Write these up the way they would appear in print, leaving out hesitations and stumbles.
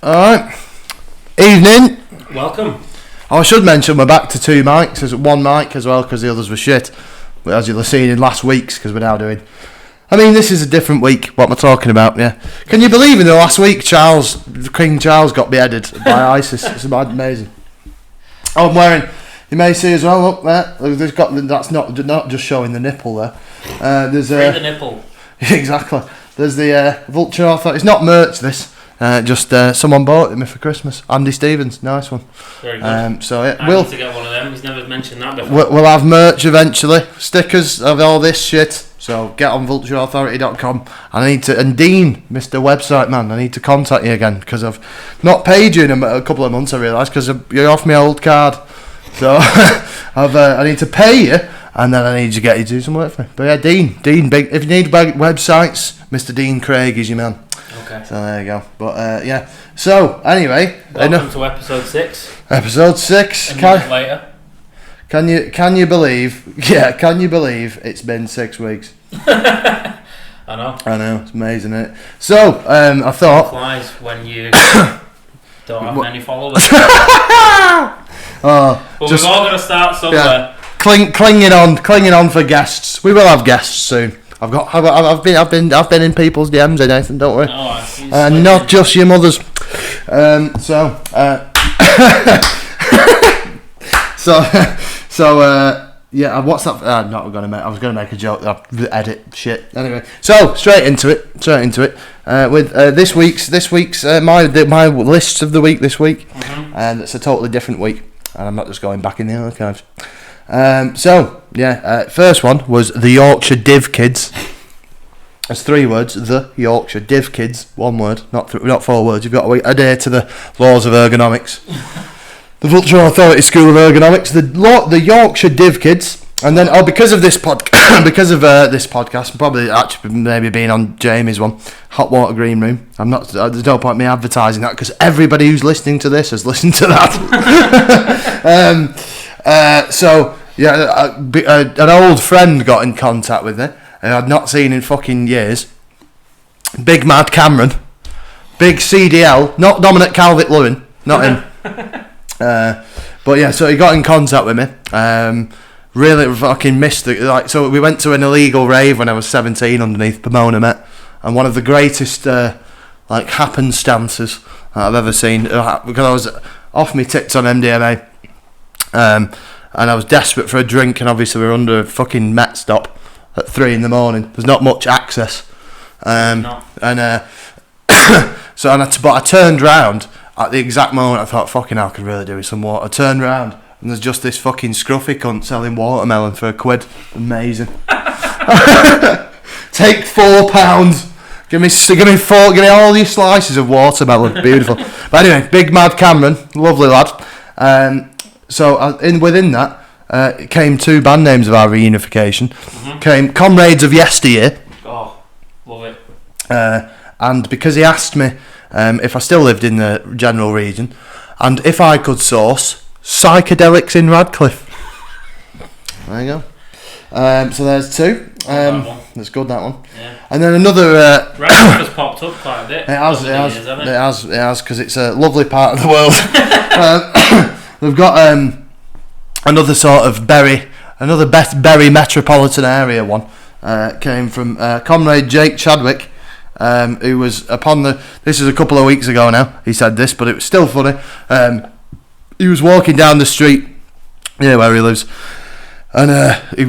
Alright. Evening. Welcome. I should mention we're back to 2 mics. There's 1 mic as well because the others were shit. As you'll have seen in last week's, because we're now doing... I mean, this is a different week, what am I talking about, yeah? Can you believe in the last week King Charles got beheaded by ISIS? It's amazing. Oh, I'm wearing... You may see as well, look there. There's got, that's not just showing the nipple there. There's the nipple. Exactly. There's the Vulture Authority. It's not merch, this. Just someone bought it me for Christmas. Andy Stevens, nice one. Very good. So yeah, I need to get one of them. He's never mentioned that before. We'll have merch eventually, stickers of all this shit. So get on vultureauthority.com. And Dean, Mr. Website Man, I need to contact you again because I've not paid you in a couple of months. I realise because you're off my old card. So I need to pay you, and then I need to get you to do some work for me. But yeah, Dean, big. If you need websites, Mr. Dean Craig is your man. Okay. So there you go. But yeah. So anyway, welcome to episode 6. Episode 6. A minute later. Can you believe? Yeah. Can you believe it's been 6 weeks? I know. It's amazing, isn't it? So I thought. It flies when you don't have many followers. But we've all got to start somewhere. Yeah, clinging on for guests. We will have guests soon. I've been in people's DMs, Nathan. Don't worry. Not just your mother's. Yeah. What's that? I was gonna make a joke. Edit shit. Anyway, so straight into it. With this week's my list of the week this week, and it's a totally different week, and I'm not just going back in the archives. First one was the Yorkshire Div Kids. It's 3 words. The Yorkshire Div Kids, 1 word, not 4 words. You've got to adhere to the laws of ergonomics. The Vulture Authority School of Ergonomics, the Yorkshire Div Kids, and then because of this podcast, probably actually maybe being on Jamie's one, Hot Water Green Room. I'm not. There's no point me advertising that because everybody who's listening to this has listened to that. An old friend got in contact with me, and I'd not seen in fucking years. Big Mad Cameron, Big CDL, not Dominic Calvert-Lewin, not him. But yeah, so he got in contact with me. Really fucking missed it. So we went to an illegal rave when I was 17 underneath Pomona Met, and one of the greatest happenstances I've ever seen because I was off my tits on MDMA. And I was desperate for a drink, and obviously we were under a fucking Met stop at 3 in the morning. There's not much access. But I turned round at the exact moment I thought, fucking hell, I could really do with some water. I turned round, and there's just this fucking scruffy cunt selling watermelon for £1. Amazing. Take £4. Give me all your slices of watermelon. Beautiful. But anyway, Big Mad Cameron, lovely lad. Within that came 2 band names of our reunification. Came Comrades of Yesteryear. Oh, love it. And because he asked me if I still lived in the general region and if I could source psychedelics in Radcliffe. There you go. So there's 2. That's good, that one. Yeah. And then another. Radcliffe has popped up quite a bit. It has, because it's a lovely part of the world. We've got another sort of Bury metropolitan area one. Came from Comrade Jake Chadwick, who was this is a couple of weeks ago now, he said this, but it was still funny. He was walking down the street, where he lives, and he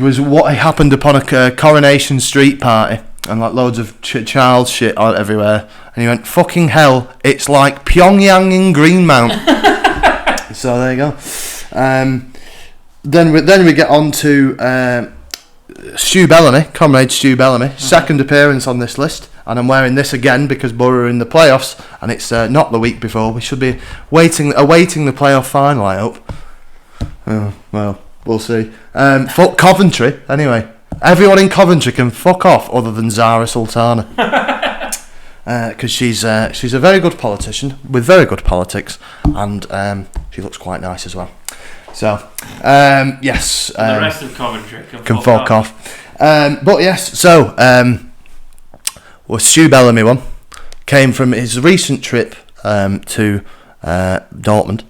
happened upon a Coronation Street party, and loads of child shit everywhere, and he went, fucking hell, it's like Pyongyang in Greenmount. So there you go. Then we get on to Stu Bellamy, Comrade Stu Bellamy, second appearance on this list, and I'm wearing this again because Borough are in the playoffs, and it's not the week before. We should be awaiting the playoff final, I hope. Well, we'll see. Fuck Coventry, anyway. Everyone in Coventry can fuck off other than Zara Sultana. Because she's a very good politician with very good politics, and she looks quite nice as well. So, yes. The rest of Coventry can fuck off. But yes, so Stu Bellamy one came from his recent trip to Dortmund,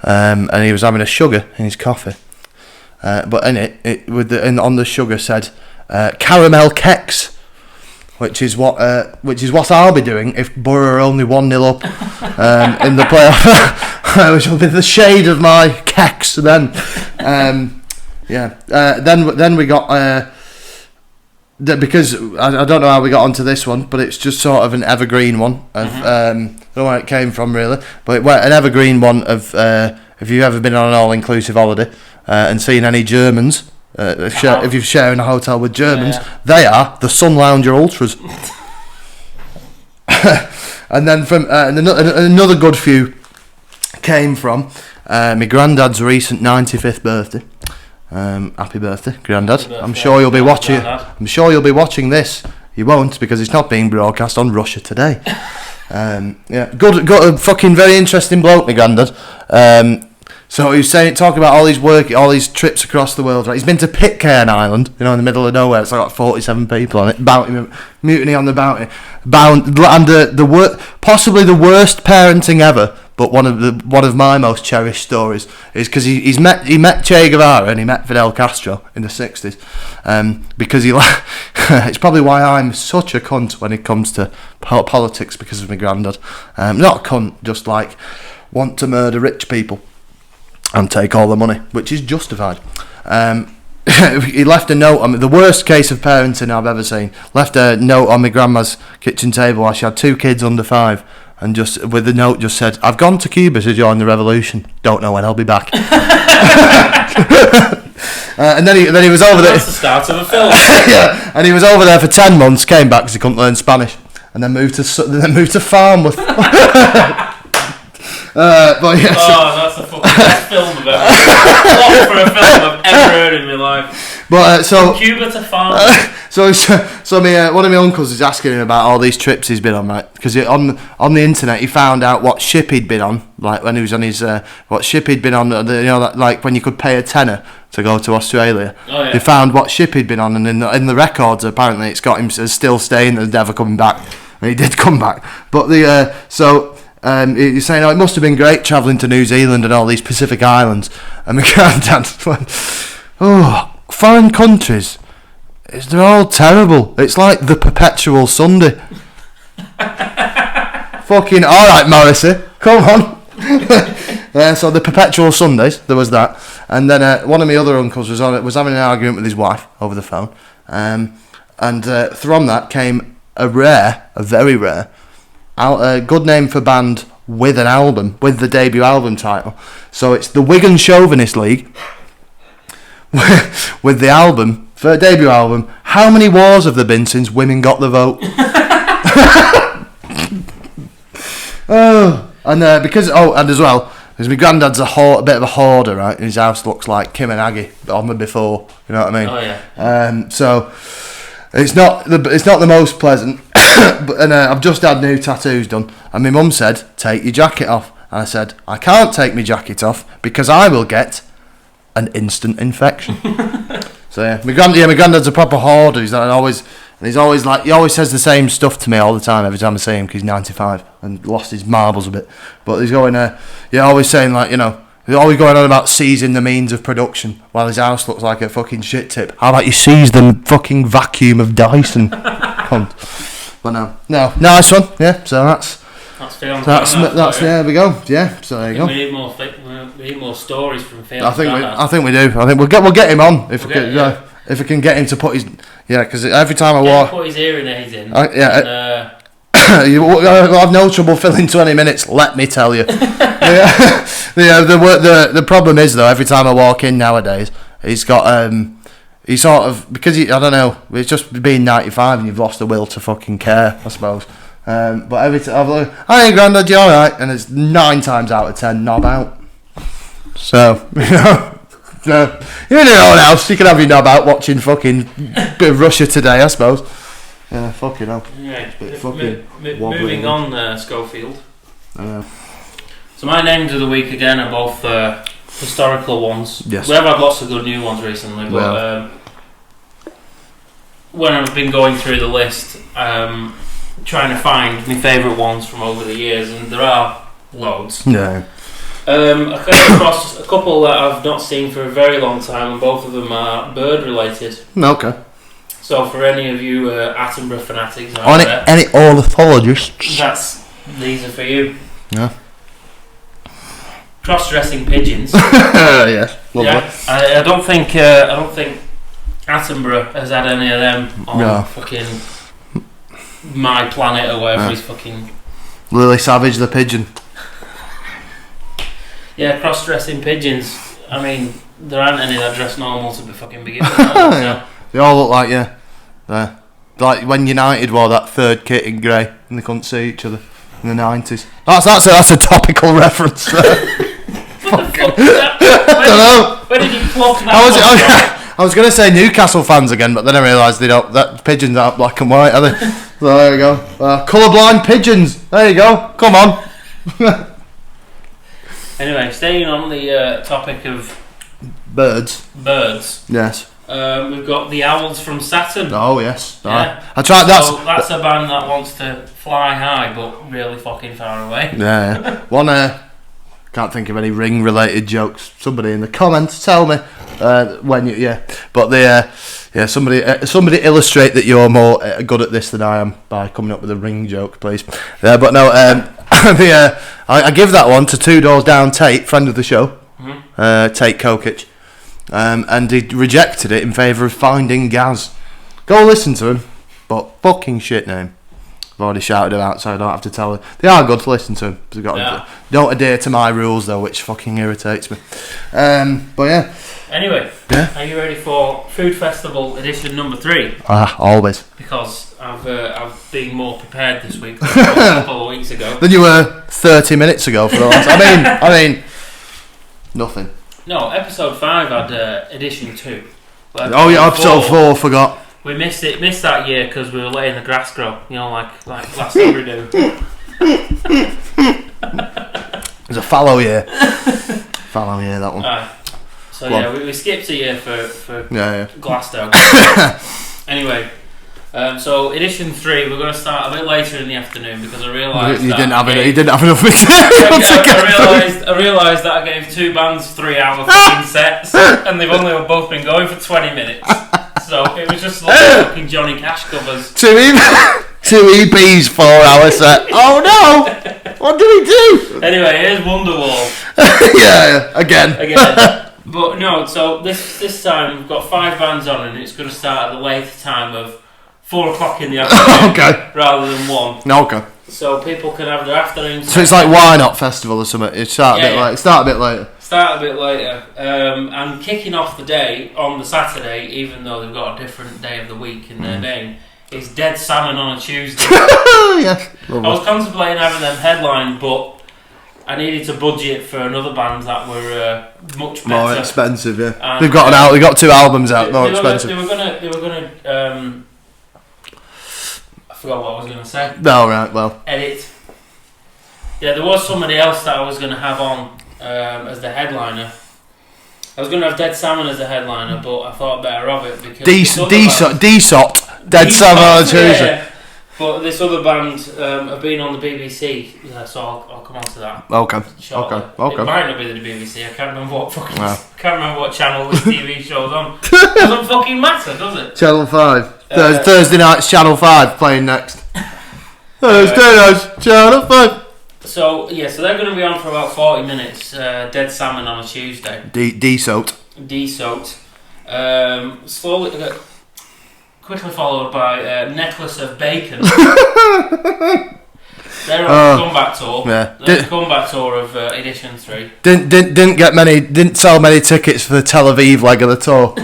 and he was having a sugar in his coffee, but in it on the sugar said caramel Kex. Which is what I'll be doing if Borough are only 1-0 up in the playoff, which will be the shade of my Kex then. Then we got because I don't know how we got onto this one, but it's just sort of an evergreen one of I don't know where it came from really, but an evergreen one of if you've ever been on an all-inclusive holiday and seen any Germans. If you're sharing a hotel with Germans, they are the Sun Lounger Ultras. And then from another good few came from my granddad's recent 95th birthday. Happy birthday, Grandad! I'm sure you'll be watching. I'm sure you'll be watching this. You won't because it's not being broadcast on Russia Today. Good, fucking very interesting bloke, my granddad. So he was talking about all these trips across the world. Right, he's been to Pitcairn Island, in the middle of nowhere. It's like 47 people on it. Mutiny on the Bounty, and possibly the worst parenting ever. But one of my most cherished stories is because he met Che Guevara and he met Fidel Castro in the 60s. Because it's probably why I'm such a cunt when it comes to politics because of my granddad. Not a cunt, just like want to murder rich people and take all the money, which is justified. He left a note on the worst case of parenting I've ever seen. Left a note on my grandma's kitchen table while she had 2 kids under 5, and just with the note just said, "I've gone to Cuba to join the revolution. Don't know when I'll be back." And then he was over there. That's the start of a film. Yeah, and he was over there for 10 months. Came back because he couldn't learn Spanish, and then moved to Farmouth. But yes. Oh, that's the fucking best film I've ever heard. For a film I've ever heard in my life. But From Cuba to Farmouth. One of my uncles is asking him about all these trips he's been on, right? Because on the internet he found out what ship he'd been on, like when he was on his what ship he'd been on. Like when you could pay a tenner to go to Australia. Oh, yeah. He found what ship he'd been on, and in the records apparently it's got him as still staying and never coming back, and he did come back. But he's saying, it must have been great travelling to New Zealand and all these Pacific islands. And my granddad went, foreign countries, they're all terrible. It's like the perpetual Sunday. Fucking alright, Morrissey, come on. So the perpetual Sundays, there was that. And then one of my other uncles was having an argument with his wife over the phone. And from that came a very rare, a good name for band with an album, with the debut album title. So it's the Wigan Chauvinist League with the album, for a debut album, How Many Wars Have There Been Since Women Got the Vote? And as well, because my granddad's a bit of a hoarder, right? And his house looks like Kim and Aggie on the before, you know what I mean? Oh yeah. So it's not the most pleasant. And I've just had new tattoos done, and my mum said, "Take your jacket off," and I said, "I can't take my jacket off because I will get an instant infection." So yeah, my granddad's a proper hoarder. He always says the same stuff to me all the time every time I see him because he's 95 and lost his marbles a bit. But he's going, always saying he's always going on about seizing the means of production while his house looks like a fucking shit tip. How about you seize the fucking vacuum of Dyson? Cunt. But no, nice one. Yeah, so that's there we go. Yeah, so there you go. We need more stories from Phil. I think we do. I think we'll get him on if we can get him to put his because every time I walk, put his hearing aids in. You'll have no trouble filling 20 minutes. Let me tell you. The problem is though, every time I walk in nowadays, he's got he sort of, because I don't know, it's just being 95 and you've lost the will to fucking care, I suppose. But every time I'm like, "Hi, Grandad, you alright?" And it's 9 times out of 10 knob out. So, you know what else? You can have your knob out watching fucking bit of Russia Today, I suppose. Yeah, fucking hell. Yeah, fucking moving on, Schofield. So my names of the week again are both historical ones. Yes. We have had lots of good new ones recently, but when I've been going through the list, trying to find my favourite ones from over the years, and there are loads. Yeah. I came across a couple that I've not seen for a very long time, and both of them are bird related. Okay. So for any of you Attenborough fanatics out On it, there, any ornithologists? these are for you. Yeah. Cross-dressing pigeons. Yes. Lovely. Yeah, I don't think Attenborough has had any of them on fucking My Planet or whatever he's fucking. Lily Savage the pigeon. Yeah, cross-dressing pigeons. I mean, there aren't any that dress normal to be fucking begin with. So. They all look like like when United wore that third kit in grey and they couldn't see each other in the 90s. That's a topical reference. What the fuck is that? Where did you pluck that? I was going to say Newcastle fans again, but then I realised that pigeons aren't black and white, are they? So there you go. Colourblind pigeons. There you go. Come on. Anyway, staying on the topic of birds. Yes. We've got the Owls from Saturn. Oh yes. Yeah. I tried. That's a band that wants to fly high, but really fucking far away. Yeah. One. Can't think of any ring-related jokes. Somebody in the comments tell me when you. Yeah. But somebody illustrate that you're more good at this than I am by coming up with a ring joke, please. Yeah. But no. I give that one to Two Doors Down Tate, friend of the show, Tate Kokic, and he rejected it in favour of Finding Gaz. Go listen to him, but fucking shit name. I've already shouted him out, so I don't have to tell them. They are good to listen to. Don't adhere to my rules though, which fucking irritates me. But yeah. Anyway, are you ready for Food Festival edition number 3? Always. Because I've been more prepared this week than a couple of weeks ago. Than you were 30 minutes ago for the last. I mean, nothing. No, episode 5 had edition 2. Episode 4 forgot. We missed that year because we were letting the grass grow. You know, like last year we do. It was a fallow year. That one. So we skipped a year for Glasgow. Anyway, so edition 3 we're going to start a bit later in the afternoon because I realised you didn't have enough material I realised that I gave 2 bands 3-hour fucking sets and they've only both been going for 20 minutes. So it was just like fucking Johnny Cash covers. 2 EPs, 4-hour set. Oh no! What did he do? Anyway, here's Wonderwall. yeah, again. But no, so this time we've got 5 bands on and it's going to start at the later time of 4 o'clock in the afternoon. Okay. Rather than 1. Okay. So people can have their afternoon. So it's like Why Not Festival or something. It start a bit later. Start a bit later. And kicking off the day on the Saturday, even though they've got a different day of the week in their name, is Dead Salmon on a Tuesday. Yes. I was contemplating having them headline, but I needed to budget for another band that were much better. More expensive, yeah. And they've got 2 albums out, more expensive. They were gonna I forgot what I was gonna say. No, right, well. Edit. Yeah, there was somebody else that I was gonna have on as the headliner. I was gonna have Dead Salmon as the headliner, but I thought better of it because DSOT, Dead Salmon on Tuesday. Yeah. But this other band have been on the BBC, so I'll come on to that. Okay. Shortly. Okay. It might not be the BBC. I can't remember what channel this TV show's on. Doesn't fucking matter, does it? Channel 5. Thursday night's Channel 5 playing next. Thursday night's Channel 5. So they're going to be on for about 40 minutes. Dead Salmon on a Tuesday. DSOT. Quickly followed by Necklace of Bacon. They're on the comeback tour. Yeah. They're the comeback tour of edition 3. Didn't sell many tickets for the Tel Aviv leg of the tour.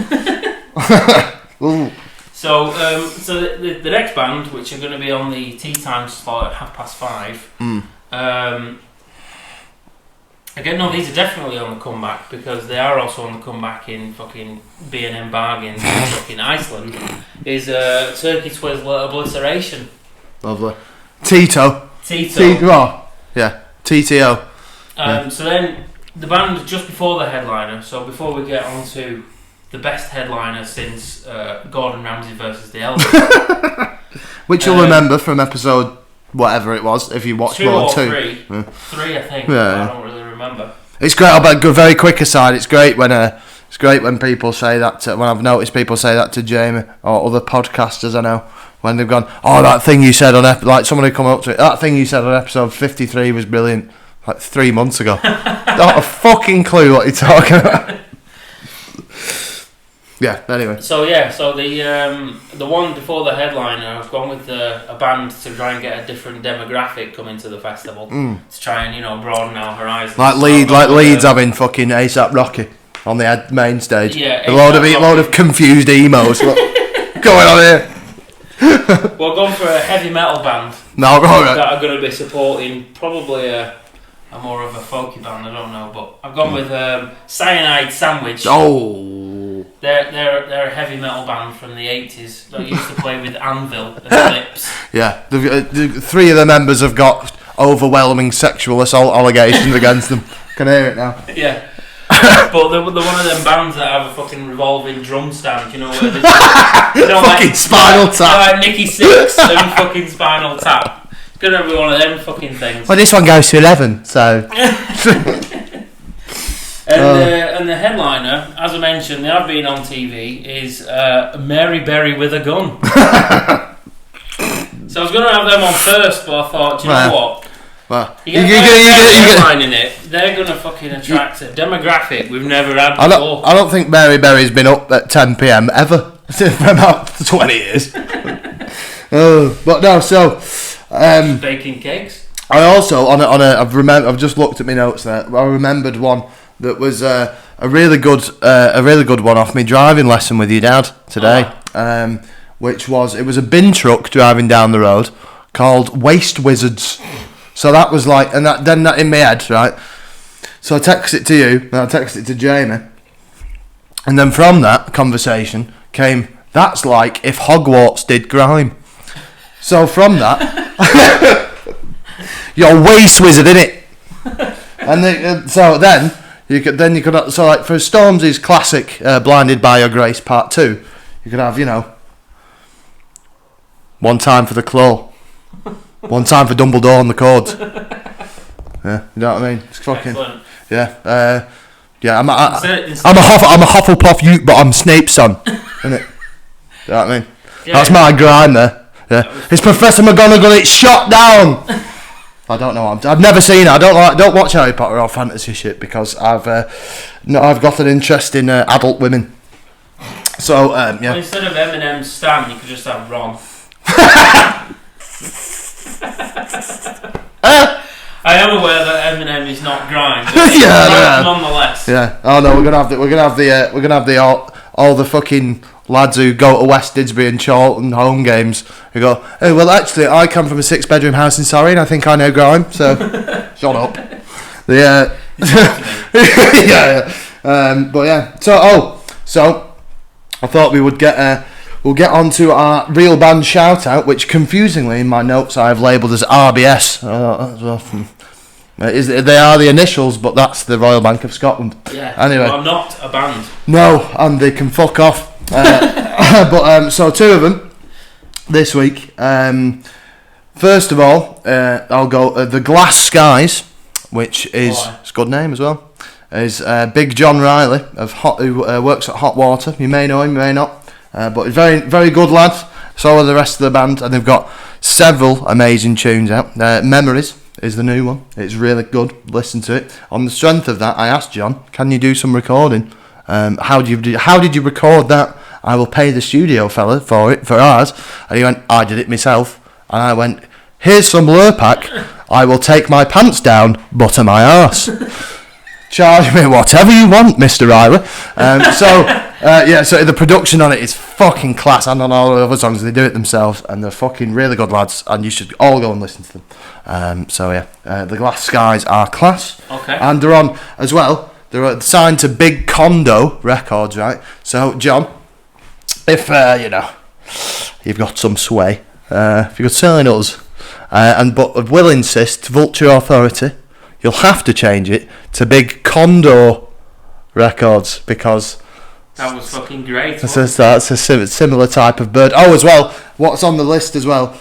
So the next band, which are going to be on the tea time slot at 5:30. Again, no, these are definitely on the comeback because they are also on the comeback in fucking B&M Bargains in fucking Iceland. Is Turkey Twizzler Obliteration. Lovely. Tito. Yeah. TTO. So then the band just before the headliner. So before we get on to the best headliner since Gordon Ramsay versus the Elvis. which you'll remember from episode whatever it was if you watched 2 more or than 2. 3. Yeah. 3, I think. Yeah. I don't really remember. It's great. I'll go very quick aside. It's great when people say that. When I've noticed people say that to Jamie or other podcasters I know when they've gone, "Oh, that thing you said on like someone who come up to it. That thing you said on episode 53 was brilliant." Like 3 months ago. Not a fucking clue what you're talking about. Yeah. Anyway. So the one before the headliner, I've gone with a band to try and get a different demographic coming to the festival to try and broaden our horizons. Like Leeds having fucking ASAP Rocky on the main stage. Yeah. A load of confused emos. What's going on here? We're going for a heavy metal band. No, right. That are going to be supporting probably a more of a folky band. I don't know, but I've gone with Cyanide Sandwich. Oh. They're a heavy metal band from the 80s that used to play with Anvil and Lips. Yeah, the 3 of the members have got overwhelming sexual assault allegations against them. Can hear it now. Yeah. But they're one of them bands that have a fucking revolving drum stand, where they fucking Spinal Tap. Like Nicky Six and fucking Spinal Tap. It's gonna be one of them fucking things. Well, this one goes to 11, so. And the headliner, as I mentioned, they have been on TV, is Mary Berry with a gun. So I was going to have them on first, but I thought, do you know what? Well, You get headline in it, they're going to fucking attract a demographic we've never had before. I don't think Mary Berry's been up at 10 p.m. ever for about 20 years. But no, so baking cakes. I also I've just looked at my notes there. I remembered one that was a really good one off my driving lesson with your dad today. Which was it was a bin truck driving down the road called Waste Wizards. So that was like, and that in my head, right? So I text it to you, and I text it to Jamie, and then from that conversation came, that's like if Hogwarts did grime. So from that, you're a waste wizard, innit? And so then you could so like for Stormzy's classic "Blinded by Your Grace" Part 2, you could have one time for the claw. One time for Dumbledore on the cords. Yeah, you know what I mean? It's fucking. Excellent. Yeah, yeah. I'm a Hufflepuff Ute, but I'm Snape's son, isn't it? You know what I mean? Yeah, that's my grind there. Yeah, it's Professor McGonagall. It's shot down. I don't know. I've never seen it. I don't watch Harry Potter or fantasy shit because I've got an interest in adult women. So yeah. Well, instead of Eminem's Stan, you could just have Ron. I am aware that Eminem is not grime, but nonetheless. Yeah. Oh no, we're gonna have all the fucking lads who go to West Didsbury and Charlton home games who go, oh well, actually I come from a 6-bedroom house in Surrey and I think I know grime, so shut up. Yeah. But yeah. So I thought we would get. We'll get on to our real band shout out, which confusingly in my notes I have labelled as RBS. They are the initials, but that's the Royal Bank of Scotland. Yeah. Anyway, well, I'm not a band. No, and they can fuck off. But so 2 of them this week. First of all, I'll go the Glass Skies, which is it's a good name as well. Is Big John Riley who works at Hot Water. You may know him, you may not. But very, very good lad. So are the rest of the band, and they've got several amazing tunes out. Memories is the new one. It's really good. Listen to it. On the strength of that, I asked John, "Can you do some recording? How did you record that? I will pay the studio fella for ours." And he went, "I did it myself." And I went, "Here's some Lurpak. I will take my pants down, butter my arse." Charge me whatever you want, Mr. Riley. So the production on it is fucking class, and on all the other songs they do it themselves, and they're fucking really good lads, and you should all go and listen to them. The Glass Skies are class. Okay. And they're on as well. They're signed to Big Condo Records, right? So John, if you've got some sway, if you could sign us, but will insist Vulture Authority, you'll have to change it to Big Condor Records because That was fucking great. That's a similar type of bird. Oh, as well, what's on the list as well?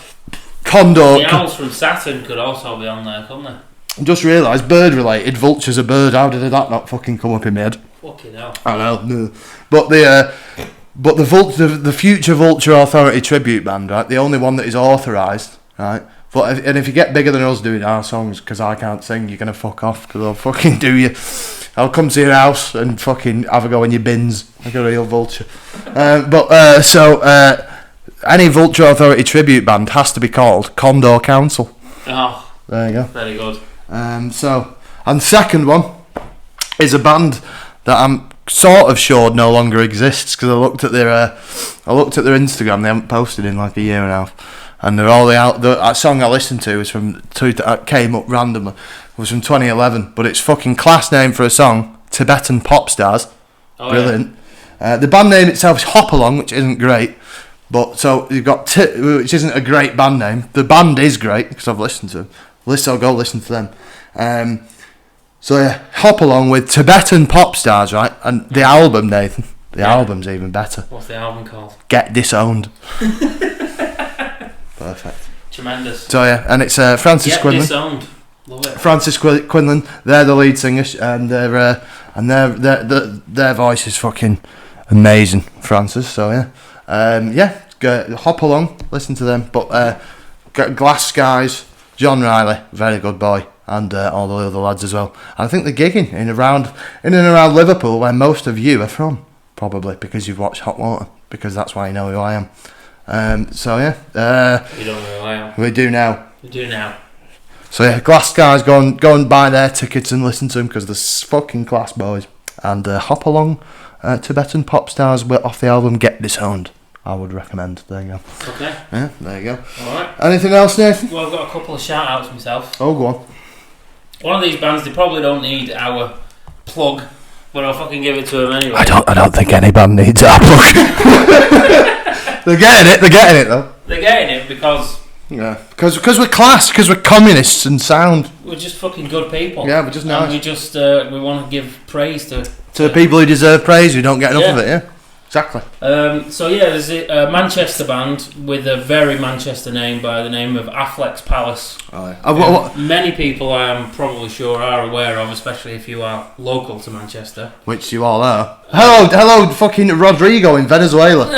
Condor. The owls from Saturn could also be on there, couldn't they? Just realised, bird related, vulture's a bird. How did that not fucking come up in my head? Fucking hell. I know. No. But the Future Vulture Authority tribute band, right? The only one that is authorised, right? And if you get bigger than us doing our songs, because I can't sing, you're gonna fuck off. Because I'll fucking do you. I'll come to your house and fucking have a go in your bins like a real vulture. Any Vulture Authority tribute band has to be called Condor Council. Oh, there you go. Very good. And second one is a band that I'm sort of sure no longer exists, because I looked at their Instagram. They haven't posted in like a year and a half. And they're all that song I listened to was came up randomly. Was from 2011, but it's fucking class name for a song. Tibetan Pop Stars, brilliant. Yeah. The band name itself is Hopalong, which isn't great, but so you've got which isn't a great band name. The band is great because I've listened to them. So go listen to them. So yeah, Hopalong with Tibetan Pop Stars, right? And the album, Nathan. The album's even better. What's the album called? Get Disowned. Perfect. Tremendous. So yeah, and it's Francis Quinlan. Disowned. Love it. Francis Quinlan. They're the lead singers, and their voice is fucking amazing. Francis. So yeah, hop along, listen to them. But Glass Skies, John Riley, very good boy, and all the other lads as well. And I think they're gigging in and around Liverpool, where most of you are from, probably because you've watched Hot Water, because that's why you know who I am. So yeah, you don't know who I am. We do now. We do now. So yeah, Glass Guys, go and buy their tickets and listen to them, because they're fucking class boys. And Hop Along, Tibetan Pop Stars off the album Get Disowned, I would recommend. There you go. Okay. Yeah, there you go. Alright. Anything else, Nathan? Well, I've got a couple of shout outs myself. Oh, go on. One of these bands, they probably don't need our plug, but I'll fucking give it to them anyway. I don't think any band needs our plug. They're getting it though. They're getting it because... Yeah, because we're class, because we're communists and sound. We're just fucking good people. Yeah, we're just nice. And we just we want to give praise to the people who deserve praise, who don't get enough of it. Yeah, exactly. So yeah, there's a Manchester band with a very Manchester name by the name of Affleck's Palace. Oh, yeah. Many people, I am probably sure, are aware of, especially if you are local to Manchester. Which you all are. Hello, fucking Rodrigo in Venezuela.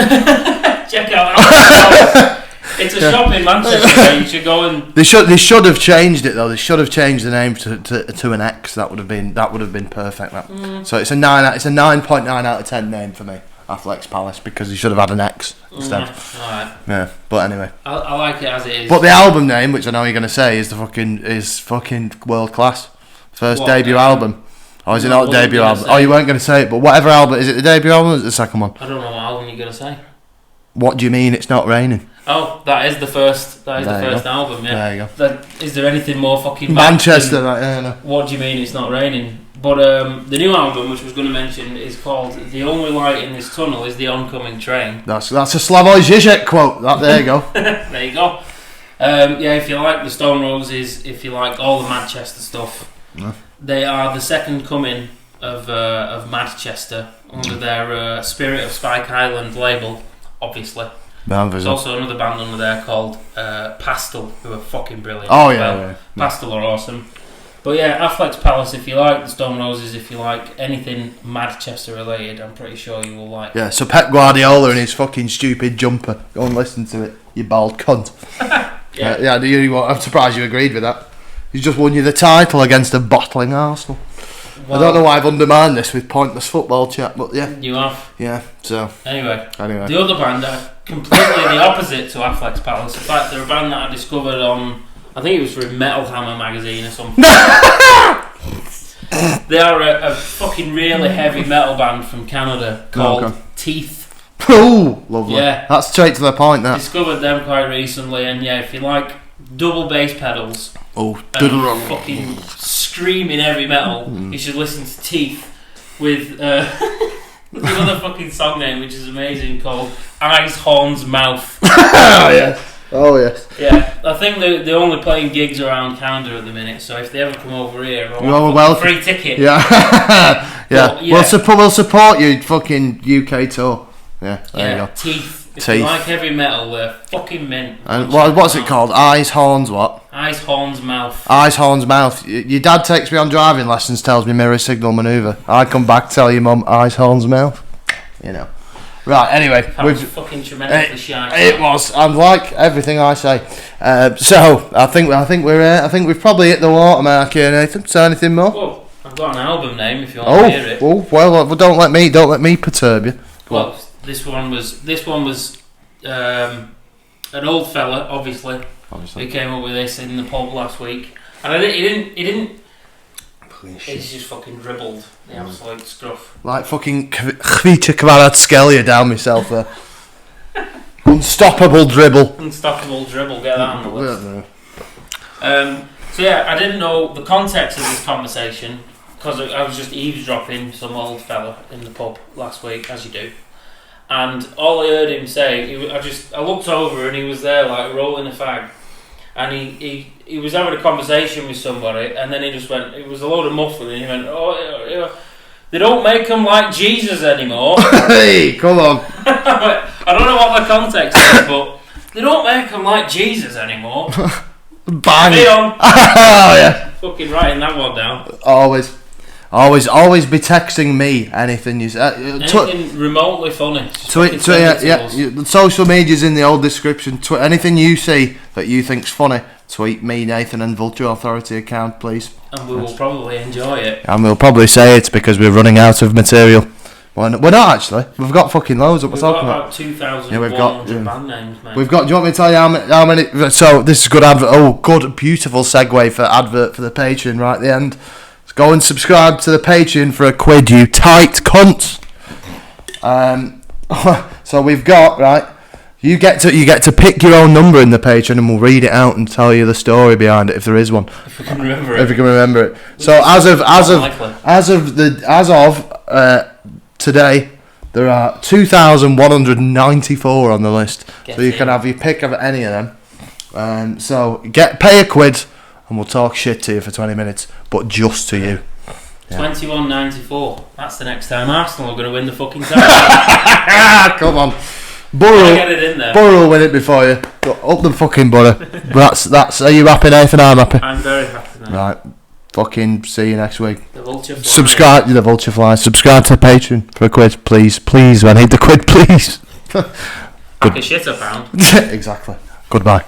Check out. It's a shop in Manchester. You should go and. They should have changed it though. They should have changed the name to an X. That would have been perfect. That. So it's a 9.9 out of 10 name for me. Affleck's Palace, because he should have had an X instead. Alright. Yeah, but anyway. I like it as it is. But the album name, which I know you're gonna say, is fucking world class. First debut album. Or is it not a debut album? Oh, you weren't gonna say it, but whatever album is it? The debut album or is it the second one? I don't know what album you're gonna say. What do you mean it's not raining? Oh, that is the first. That is the first album. Yeah. There you go. Is there anything more fucking Manchester? Right, yeah, no. What do you mean it's not raining? But the new album, which I was going to mention, is called "The Only Light in This Tunnel Is the Oncoming Train." That's a Slavoj Žižek quote. There you go. There you go. Yeah, if you like the Stone Roses, if you like all the Manchester stuff, they are the second coming of Manchester under their Spirit of Spike Island label, obviously. There's also another band under there called Pastel, who are fucking brilliant. Oh yeah. Pastel are awesome. But yeah, Affleck's Palace, if you like the Stone Roses, if you like anything Manchester related, I'm pretty sure you will like. Yeah, so Pep Guardiola and his fucking stupid jumper. Go and listen to it, you bald cunt. Yeah. I'm surprised you agreed with that. He's just won you the title against a bottling Arsenal. Well, I don't know why I've undermined this with pointless football chat, but yeah. You have. Yeah, so. Anyway. The other band are completely the opposite to Affleck's Palace. In fact, they're a band that I discovered on, I think it was from Metal Hammer magazine or something. They are a fucking really heavy metal band from Canada called Teeth. Oh, lovely. Yeah. That's straight to the point, that. Discovered them quite recently, and yeah, if you like double bass pedals and fucking screaming heavy metal, you should listen to Teeth with another fucking song name which is amazing, called Eyes, Horns, Mouth. Oh yes. Yeah, I think they're only playing gigs around Canada at the minute, so if they ever come over here, you're welcome. Free ticket. Yeah. Yeah, But, yeah. we'll support you, fucking UK tour. Yeah, there you go. Teeth. If Teeth. you like heavy metal, they're fucking mint. And what's it called? Eyes, horns, what? Eyes, horns, mouth. Eyes, horns, mouth. Your dad takes me on driving lessons, tells me mirror signal manoeuvre. I come back, tell your mum, eyes, horns, mouth. You know. Right, anyway. That was fucking tremendously shy. It was. I'm like everything I say. So, I think we've probably hit the watermark here, Nathan. So, anything more? Well, I've got an album name if you want to hear it. Oh, well, don't let me perturb you. Well, this one was an old fella, obviously. Who came up with this in the pub last week, and he didn't. He's just fucking dribbled the absolute scruff. Like fucking Khvita Kvaratskhelia down myself there. Unstoppable dribble. Unstoppable dribble. Get that on the list. So yeah, I didn't know the context of this conversation because I was just eavesdropping some old fella in the pub last week, as you do. And all I heard him say, I looked over and he was there like rolling a fag, and he was having a conversation with somebody, and then he just went, it was a load of muffling, and he went, they don't make them like Jesus anymore. Hey, come on. I don't know what the context is, but they don't make them like Jesus anymore. Bang. Oh yeah. Fucking writing that one down. Always be texting me anything you say. Anything remotely funny. The social media's in the old description. Anything you see that you think's funny, tweet me, Nathan, and Vulture Authority account, please. And we will probably enjoy it. And we'll probably say it's because we're running out of material. We're not actually. We've got fucking loads. We've got about 2,100 band names, mate. We've got. Do you want me to tell you how many? So this is good advert. Oh, good, beautiful segue for advert for the Patreon right at the end. Go and subscribe to the Patreon for £1, you tight cunts. So we've got right. You get to pick your own number in the Patreon, and we'll read it out and tell you the story behind it if there is one. If we can remember it. If we can remember it. So as of today, there are 2,194 on the list. So you can have your pick of any of them. So pay £1. And we'll talk shit to you for 20 minutes, but just to you. Yeah. 21.94. That's the next time Arsenal are going to win the fucking title. Come on, Borough. Get it in there. Borough will win it before you. Up the fucking Borough. That's. Are you happy, Nathan? I'm happy. I'm very happy. Now. Right. Fucking see you next week. The Vulture Fly. Subscribe to the Vulture Fly. Subscribe to the Patreon for £1, please. Please, I need the £1, please. Pack of shit I found. Exactly. Goodbye.